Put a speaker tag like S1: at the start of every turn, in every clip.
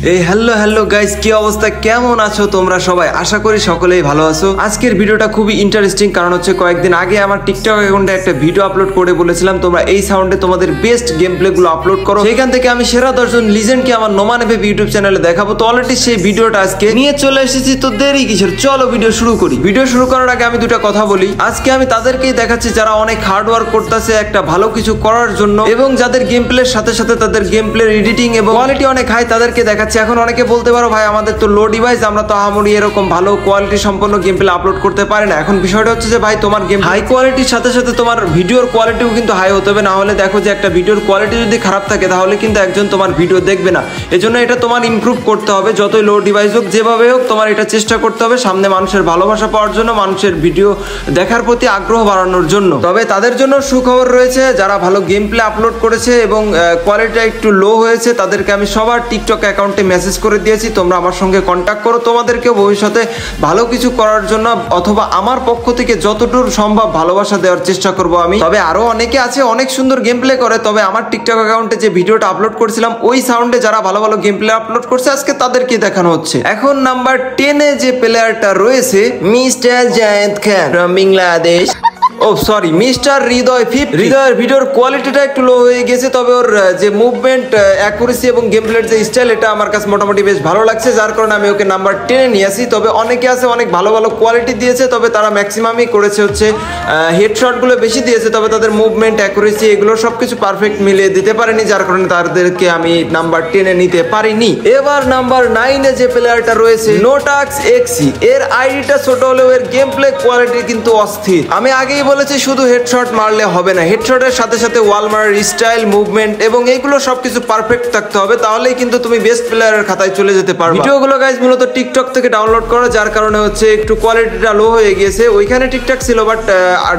S1: এই hello guys, কি অবস্থা, কেমন আছো তোমরা সবাই? আশা করি সকলেই ভালো আছো। আজকের ভিডিওটা খুবই ইন্টারেস্টিং, কারণ হচ্ছে কয়েকদিন আগে আমার টিকটক অ্যাকাউন্টে একটা ভিডিও আপলোড করে বলেছিলাম তোমরা এই সাউন্ডে তোমাদের বেস্ট গেম প্লে গুলো আপলোড করো। সেখান থেকে আমি সেরা 10 জন লিজেন্ডকে আমার নোমানেভে ইউটিউব চ্যানেলে দেখাবো। তো অলরেডি সেই ভিডিওটা আজকে নিয়ে চলে এসেছি, তো দেরি কিসের, চলো ভিডিও শুরু করি। ভিডিও শুরু করার আগে আমি দুটা কথা বলি। আজকে আমি তাদেরকেই দেখাচ্ছি যারা অনেক হার্ড ওয়ার্ক করতেছে একটা ভালো কিছু করার জন্য, এবং যাদের গেম প্লের সাথে সাথে তাদের গেম প্লের এডিটিং এবং কোয়ালিটি অনেক হাই, তাদেরকে দেখাচ্ছি। এখন অনেকে বলতে পারো ভাই আমাদের তো লো ডিভাইস, আমরা তো আহামরি এরকম ভালো কোয়ালিটি সম্পন্ন গেম প্লে আপলোড করতে পারি না। এখন বিষয়টা হচ্ছে যে ভাই তোমার গেম হাই কোয়ালিটির সাথে সাথে তোমার ভিডিওর কোয়ালিটিও কিন্তু হাই হতে হবে, না হলে দেখো যে একটা ভিডিওর কোয়ালিটি যদি খারাপ থাকে তাহলে কিন্তু একজন তোমার ভিডিও দেখবে না। এজন্য এটা তোমার ইমপ্রুভ করতে হবে, যতই লো ডিভাইস হোক যেভাবে হোক তোমার এটা চেষ্টা করতে হবে সামনে মানুষের ভালোবাসা পাওয়ার জন্য, মানুষের ভিডিও দেখার প্রতি আগ্রহ বাড়ানোর জন্য। তবে তাদের জন্য সুখবর রয়েছে, যারা ভালো গেম প্লে আপলোড করেছে এবং কোয়ালিটিটা একটু লো হয়েছে তাদেরকে আমি সবার টিকটক অ্যাকাউন্টে মেসেজ করে দিয়েছি, তোমরা আমার সঙ্গে কন্ট্যাক্ট করো। তোমাদেরকে ভবিষ্যতে ভালো কিছু করার জন্য অথবা আমার পক্ষ থেকে যতটুকু সম্ভব ভালোবাসা দেওয়ার চেষ্টা করব আমি। তবে আরো অনেকে আছে অনেক সুন্দর গেম প্লে করে, তবে আমার টিকটক অ্যাকাউন্টে যে ভিডিওটা আপলোড করেছিলাম ওই সাউন্ডে যারা ভালো ভালো গেম প্লে আপলোড করছে আজকে তাদেরকে দেখানো হচ্ছে। এখন নাম্বার 10 এ যে প্লেয়ারটা রয়েছে mister Zayed Khan from Bangladesh. Oh sorry, mister Hridoy 50। হৃদয়ের ভিডিওর কোয়ালিটিটা একটু লো হয়ে গেছে, তবে ওর যে মুভমেন্ট অ্যাকুরেসি এবং গেম প্লের যে স্টাইল এটা আমার কাছে মোটামুটি বেশ ভালো লাগছে, যার কারণে আমি ওকে নাম্বার 10 এ নিয়ে আসি। তবে অনেকে আছে অনেক ভালো ভালো কোয়ালিটি দিয়েছে, তবে তারা ম্যাক্সিমামই করেছে হচ্ছে হেডশটগুলো বেশি দিয়েছে, তবে তাদের মুভমেন্ট অ্যাকুরেসি এগুলো সবকিছু পারফেক্ট মিলিয়ে দিতে পারেনি, যার কারণে তাদেরকে আমি নাম্বার 10 এ নিতে পারিনি। এবার নাম্বার 9 এ যে প্লেয়ারটা রয়েছে নোটাক্স এক্সি, এর আইডিটা ছোট হলেও এর গেম প্লে কোয়ালিটি কিন্তু অস্থির। আমি আগেই বলেছি শুধু হেডশট মারলে হবে না, হেডশটের সাথে সাথে ওয়াল মারার স্টাইল, মুভমেন্ট এবং এইগুলো সবকিছু পারফেক্ট থাকতে হবে, তাহলেই কিন্তু তুমি বেস্ট প্লেয়ারের খাতায় চলে যেতে পারবে। ভিডিওগুলো গাইস মূলত টিকটক থেকে ডাউনলোড করা, যার কারণে হচ্ছে একটু কোয়ালিটিটা লো হয়ে গিয়েছে। ওইখানে ঠিকঠাক ছিল, বাট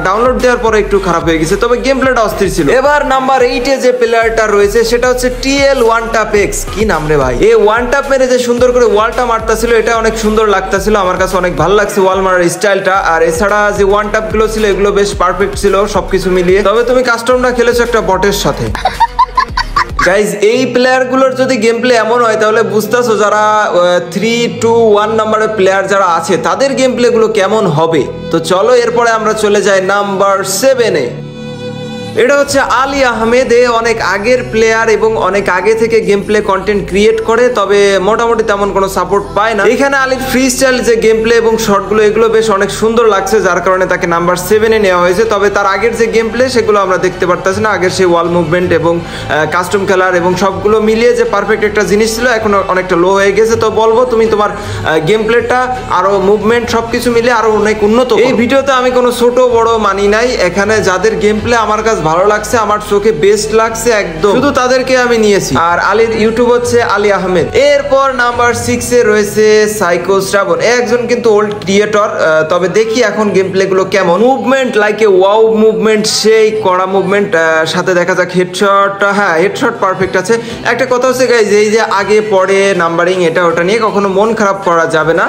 S1: ডাউনলোড দেওয়ার পরে একটু খারাপ হয়ে গেছে, তবে গেম প্লেটা অস্থির ছিল। এবার নাম্বার 8 এ যে প্লেয়ারটা রয়েছে সেটা হচ্ছে টিএল ওয়ান টাপ এক্স। কি নাম রে ভাই! এই ওয়ান টাপ মেরে যে সুন্দর করে ওয়ালটা মারতাছিল এটা অনেক সুন্দর লাগতাছিল, আমার কাছে অনেক ভালো লাগছে ওয়াল মারার স্টাইলটা। আর এছাড়া যে ওয়ান টাপ গুলো ছিল এগুলো বেশ পারফেক্ট ছিল সবকিছু মিলিয়ে। তবে তুমি কাস্টমটা খেলেছো একটা বটের সাথে। গাইজ এই প্লেয়ারগুলোর যদি গেম প্লে এমন হয় তাহলে বুঝতেছো যারা 3, 2, 1 নাম্বারের প্লেয়ার যারা আছে তাদের গেম প্লে গুলো কেমন হবে। তো চলো এরপরে আমরা চলে যাই নাম্বার 7 এ। এটা হচ্ছে আলী আহমেদ। এ অনেক আগের প্লেয়ার এবং অনেক আগে থেকে গেম প্লে কন্টেন্ট ক্রিয়েট করে, তবে মোটামুটি তেমন কোনো সাপোর্ট পায় না। এখানে আলীর ফ্রি স্টাইল যে গেম প্লে এবং শর্টগুলো এগুলো বেশ অনেক সুন্দর লাগছে, যার কারণে তাকে নাম্বার 7 এ নেওয়া হয়েছে। তবে তার আগের যে গেম প্লে সেগুলো আমরা দেখতে পারতেছি না, আগের সেই ওয়াল মুভমেন্ট এবং কাস্টম খেলার এবং সবগুলো মিলিয়ে যে পারফেক্ট একটা জিনিস ছিল এখন অনেকটা লো হয়ে গেছে। তো বলবো তুমি তোমার গেম প্লেটা আরো মুভমেন্ট সবকিছু মিলিয়ে আরো অনেক উন্নত। এই ভিডিওতে আমি কোনো ছোট বড় মানি নাই, এখানে যাদের গেম প্লে আমার কাছে ভালো লাগছে, আমার চোখে বেস্ট লাগছে একদম, শুধু তাদেরকে আমি নিয়েছি। আর আলীর ইউটিউব হচ্ছে আলী আহমেদ। এরপর নাম্বার 6 এ রয়েছে সাইকো শ্রাবণ। একজন কিন্তু ওল্ড ক্রিয়েটর, তবে দেখি এখন গেম প্লে গুলো কেমন। Movement like a wow movement, সেই কড়া মুভমেন্ট, সাথে দেখা যাক হেডশট। হ্যাঁ, হেডশট পারফেক্ট আছে। একটা কথা হচ্ছে গাইজ, এই যে আগে পরে নাম্বারিং এটা ওটা নিয়ে কখনো মন খারাপ করা যাবে না,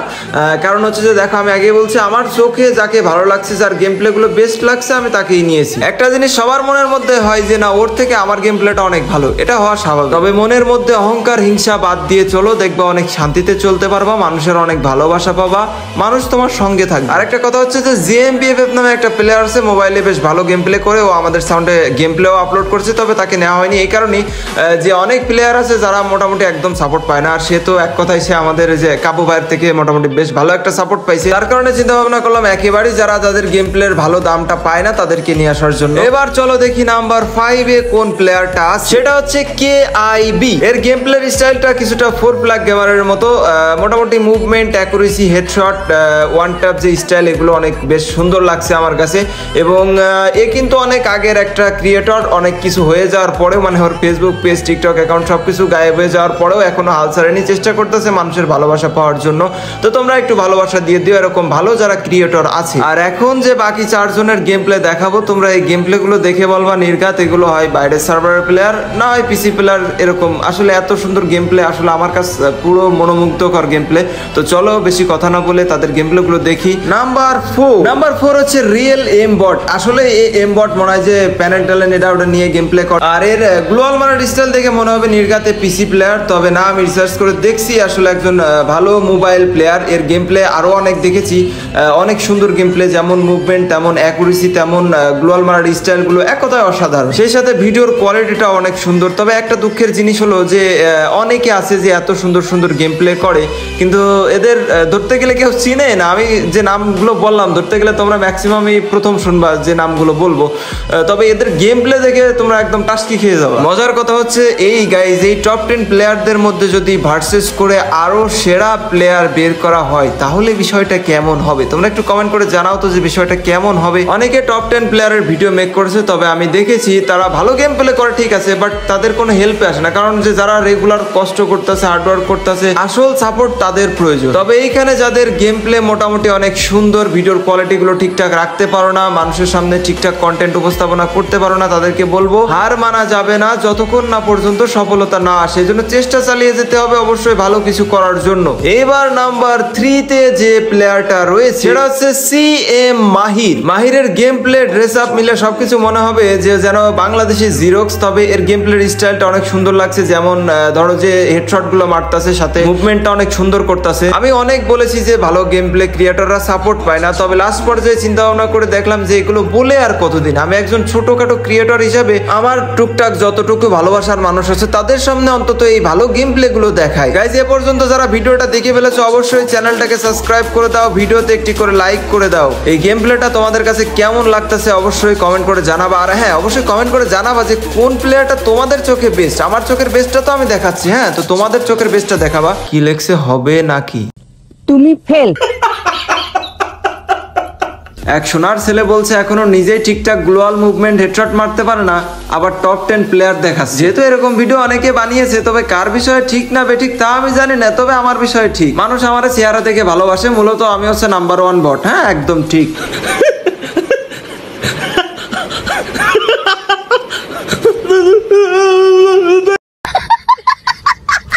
S1: কারণ হচ্ছে যে দেখো আমি আগে বলছি আমার চোখে যাকে ভালো লাগছে, যার গেম প্লে গুলো বেস্ট লাগছে আমি তাকেই নিয়েছি। একটা জিনিস সবার মনের মধ্যে হয় যে না ওর থেকে আমার গেম প্লেটা অনেক ভালো, এটা হওয়া স্বাভাবিক। তবে মনের মধ্যে অহংকার হিংসা বাদ দিয়ে চলো, দেখবা অনেক শান্তিতে চলতে পারবা, মানুষের অনেক ভালোবাসা পাবা, মানুষ তোমার সঙ্গে থাকবে। আর একটা কথা হচ্ছে যে জিএমবিএফএফ নামে একটা প্লেয়ার আছে, মোবাইলে বেশ ভালো গেম প্লে করে, ও আমাদের সাউন্ডে গেম প্লেও আপলোড করছে, তবে তাকে নেওয়া হয়নি এই কারণেই যে অনেক প্লেয়ার আছে যারা মোটামুটি একদম সাপোর্ট পায় না, আর সে তো এক কথায় সে আমাদের যে কাবু ভাইয়ের থেকে মোটামুটি বেশ ভালো একটা সাপোর্ট পাইছে, তার কারণে চিন্তা ভাবনা করলাম একেবারেই যারা যাদের গেম প্লের ভালো দামটা পায় না তাদেরকে নিয়ে আসার জন্য। এবার চলো দেখি নাম্বার 5 এ কোন প্লেয়ারটা আছে, সেটা হচ্ছে কেআইবি। এর গেম প্লের স্টাইলটা কিছুটা 4 প্লাগ গেমারের মতো, মোটামুটি movement accuracy headshot one tap যে স্টাইল এগুলো অনেক বেশ সুন্দর লাগছে আমার কাছে। এবং এ কিন্তু অনেক আগের একটা ক্রিয়েটর, অনেক কিছু হয়ে যাওয়ার পরেও মানে ওর ফেসবুক পেজ টিকটক অ্যাকাউন্ট সবকিছু গায়েব হয়ে যাওয়ার পরেও এখনো হাল ছাড়েনি, চেষ্টা করতেছে মানুষের ভালোবাসা পাওয়ার জন্য। তো তোমরা একটু ভালোবাসা দিয়ে দিও এরকম ভালো যারা ক্রিয়েটর আছে। আর এখন যে বাকি 4 জনের গেম প্লে দেখাবো তোমরা এই গেম প্লে গুলো দেখে দেখে বলবা নির্ঘাত এগুলো হয় বাইরের সার্ভারের প্লেয়ার না হয় পিসি প্লেয়ার এরকম। আসলে এত সুন্দর গেম প্লে আসলে আমার কাছে পুরো মনোমুগ্ধকর গেম প্লে। তো চলো বেশি কথা না বলে তাদের গেম প্লে গুলো দেখি। নাম্বার 4 হচ্ছে রিয়েল এম বট। আসলে এই এম বট মনে হয় যে প্যানেল ট্যালেন্ট এটা ওটা নিয়ে গেম প্লে করে, আর এর গ্লোবাল মার্কেট স্টাইল দেখে মনে হবে নির্ঘাতে পিসি প্লেয়ার। তবে না, আমি রিসার্চ করে দেখছি আসলে একজন ভালো মোবাইল প্লেয়ার। এর গেম প্লে আরো অনেক দেখেছি, অনেক সুন্দর গেম প্লে, যেমন মুভমেন্ট তেমন অ্যাকুরেসি তেমন গ্লোবাল মার্কেট স্টাইল গুলো এক কথায় অসাধারণ। সেই সাথে ভিডিওর কোয়ালিটিটা অনেক সুন্দর। তবে একটা দুঃখের জিনিস হলো যে অনেকে আছে যে এত সুন্দর সুন্দর গেম প্লে করে কিন্তু এদের ধরতে গেলে কেউ চিনে না। আমি যে নামগুলো বললাম ধরতে গেলে তোমরা ম্যাক্সিমামই প্রথম শুনবা যে নামগুলো বলবো, তবে এদের গেম প্লে দেখে তোমরা একদম টাস্কি খেয়ে যাবে। মজার কথা হচ্ছে এই গাইজ, এই টপ 10 প্লেয়ারদের মধ্যে যদি ভার্সেস করে আরো সেরা প্লেয়ার বের করা হয় তাহলে বিষয়টা কেমন হবে? তোমরা একটু কমেন্ট করে জানাও তো যে বিষয়টা কেমন হবে। অনেকে টপ 10 প্লেয়ারের ভিডিও মেক করেছে, তবে আমি দেখেছি তারা ভালো গেম প্লে করে ঠিক আছে, বাট তাদের কোনো হেল্পে আসে না। কারণ যে যারা রেগুলার কষ্ট করতেছে, হার্ডওয়ার্ক করতেছে, আসল সাপোর্ট তাদের প্রয়োজন। তবে এইখানে যাদের গেম প্লে মোটামুটি অনেক সুন্দর, ভিডিওর কোয়ালিটি গুলো ঠিকঠাক রাখতে পারো না, মানুষের সামনে ঠিকঠাক কন্টেন্ট উপস্থাপনা করতে পারো না, তাদেরকে বলবো হার মানা যাবে না যতক্ষণ না পর্যন্ত সফলতা না আসে। এজন্য চেষ্টা চালিয়ে যেতে হবে অবশ্যই ভালো কিছু করার জন্য। এবার নাম্বার 3 তে যে প্লেয়ারটা রয়েছে সেটা হচ্ছে সিএম মাহির। মাহিরের গেম প্লে, ড্রেস আপ মিলে সবকিছু মনে হবে যে যেন বাংলাদেশি জিরক্স। তবে এর গেম প্লের স্টাইলটা অনেক সুন্দর লাগছে, যেমন ধরো যে হেডশট গুলো মারতাছে, সাথে মুভমেন্টটা অনেক সুন্দর করতেছে। আমি অনেক বলেছি যে ভালো গেম প্লে ক্রিয়েটররা সাপোর্ট পায় না, তবে লাস্ট পর্যায়ে চিন্তা ভাবনা করে দেখলাম যে এগুলো বলে আর কতদিন। আমি একজন ছোটখাটো ক্রিয়েটর হিসাবে আমার টুকটাক যতটুকু ভালোবাসার মানুষ আছে তাদের সামনে অন্তত এই ভালো গেম প্লে গুলো দেখায়। গাইজ, এ পর্যন্ত যারা ভিডিওটা দেখে ফেলেছো অবশ্যই চ্যানেলটাকে সাবস্ক্রাইব করে দাও, ভিডিওতে একটি করে লাইক করে দাও। এই গেম প্লেটা তোমাদের কাছে কেমন লাগতেছে অবশ্যই কমেন্ট করে জানাবা। আর হ্যাঁ, অবশ্যই কমেন্ট করে জানাবা যে কোন প্লেয়ারটা তোমাদের চোখে বেস্ট। আমার চোখের বেস্টটা তো আমি দেখাচ্ছি, হ্যাঁ, তো তোমাদের চোখের বেস্টটা দেখাবা। কি লেখছে হবে নাকি
S2: তুমি ফেল।
S1: এক সোনার ছেলে বলছে এখনো নিজেই ঠিকঠাক গ্লোবাল মুভমেন্ট হেডশট মারতে পারে না, আবার টপ 10 প্লেয়ার দেখাচ্ছে। যেহেতু এরকম ভিডিও অনেকে বানিয়েছে, তবে কার বিষয়ে ঠিক না বেঠিক তা আমি জানি না, তবে আমার বিষয়ে ঠিক। মানুষ আমার চেহারা থেকে ভালোবাসে, মূলত আমি হচ্ছে নাম্বার 1 বট। হ্যাঁ, একদম ঠিক।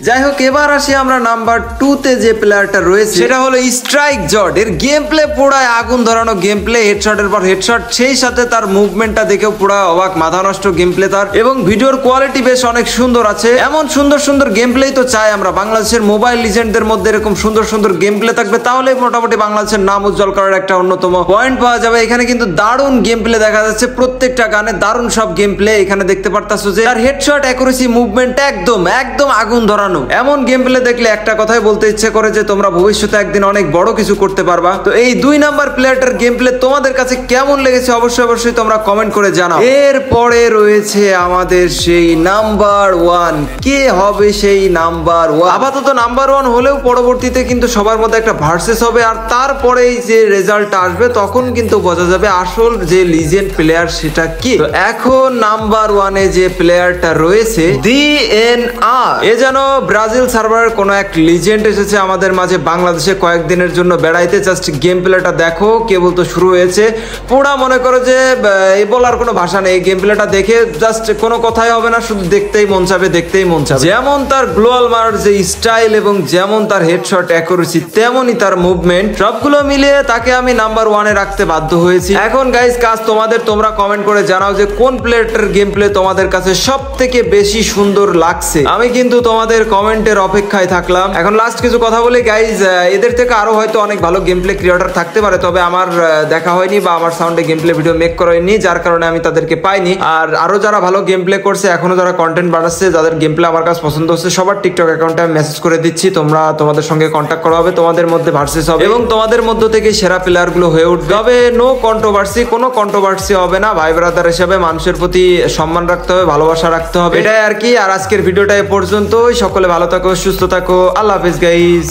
S1: যাই হোক, এবার আসি আমরা নাম্বার 2 তে যে প্লেয়ারটা রয়েছে সেটা হলো স্ট্রাইক জট। এর গেম প্লে পুরাই আগুন ধরানো গেম প্লে, হেডশটের পর হেডশট, সেই সাথে তার মুভমেন্টটা দেখেও পুরা অবাক, মাথা নষ্ট গেম প্লে তার, এবং ভিডিওর কোয়ালিটি বেশ অনেক সুন্দর আছে। এমন সুন্দর সুন্দর গেম প্লেই তো চাই আমরা। বাংলাদেশের মোবাইল লিজেন্ডদের মধ্যে এরকম সুন্দর সুন্দর গেম প্লে থাকবে, তাহলে মোটামুটি বাংলাদেশের নাম উজ্জ্বল করার একটা অন্যতম পয়েন্ট পাওয়া যাবে। এখানে কিন্তু দারুণ গেম প্লে দেখা যাচ্ছে, প্রত্যেকটা গানে দারুণ সব গেম প্লে এখানে দেখতে পারতাছো যে তার হেডশট, অ্যাকুরেসি, মুভমেন্ট একদম একদম আগুন ধরানো। এমন গেম প্লে দেখলে একটা কথাই বলতে ইচ্ছে করে যে তোমরা ভবিষ্যতে একদিন অনেক বড় কিছু করতে পারবা। তো এই 2 নাম্বার প্লেয়ারটার গেম প্লে তোমাদের কাছে কেমন লেগেছে অবশ্যই অবশ্যই তোমরা কমেন্ট করে জানাও। এরপরে রয়েছে আমাদের সেই নাম্বার 1। কে হবে সেই নাম্বার 1? আপাতত নাম্বার 1 হলেও পরবর্তীতে কিন্তু সবার মধ্যে একটা ভার্সেস হবে, আর তারপরেই যে রেজাল্টটা আসবে তখন কিন্তু বোঝা যাবে আসল যে লিজেন্ড প্লেয়ার সেটা কি। তো এখন নাম্বার 1 এ যে প্লেয়ারটা রয়েছে DNR, এ যেন ব্রাজিল সার্ভারের কোন এক লিজেন্ড এসেছে আমাদের মাঝে বাংলাদেশে কয়েকদিনের জন্য বেড়াইতে। জাস্ট গেম প্লেটা দেখো, কেবল তো শুরু হয়েছে, পুরা মনে করো যে এই বলার কোনো ভাষা নেই। গেম প্লেটা দেখে জাস্ট কোনো কথাই হবে না, শুধু দেখতেই মন চাবে, দেখতেই মন চাবে। যেমন তার গ্লোবাল মারার যে স্টাইল এবং যেমন তার হেডশট অ্যাকুরেসি, তেমনই তার মুভমেন্ট, সবগুলো মিলিয়ে তাকে আমি নাম্বার 1 এ রাখতে বাধ্য হয়েছি। এখন গাইস কাজ তোমাদের, তোমরা কমেন্ট করে জানাও যে কোন প্লেয়ারটার গেম প্লে তোমাদের কাছে সব থেকে বেশি সুন্দর লাগছে। আমি কিন্তু তোমাদের কমেন্টের অপেক্ষায় থাকলাম। এখন লাস্ট কিছু কথা বলি গাইজ, এদের থেকে আরো হয়তো অনেক ভালো গেম প্লে ক্রিয়েটর থাকতে পারে, তবে আমার দেখা হয়নি বা আমার সাউন্ডে গেম প্লে ভিডিও মেক করা হয়নি, যার কারণে আমি তাদেরকে পাইনি। আর আরো যারা ভালো গেম প্লে করছে, এখনো যারা কন্টেন্ট বানাচ্ছে, যাদের গেম প্লে আমার কাছে পছন্দ হচ্ছে, সবার টিকটক অ্যাকাউন্টে আমি মেসেজ করে দিচ্ছি, তোমাদের সঙ্গে কন্ট্যাক্ট করা হবে, তোমাদের মধ্যে ভার্সেস হবে এবং তোমাদের মধ্য থেকে সেরা প্লেয়ার গুলো হয়ে উঠবে। তবে নো কন্ট্রোভার্সি, কোনো কন্ট্রোভার্সি হবে না। ভাই ব্রাদার হিসেবে মানুষের প্রতি সম্মান রাখতে হবে, ভালোবাসা রাখতে হবে, এটাই আর কি। আর আজকের ভিডিওটা এ পর্যন্তই। সকলে ভালো থাকো, সুস্থ থাকো, আল্লাহ হাফেজ গাইস।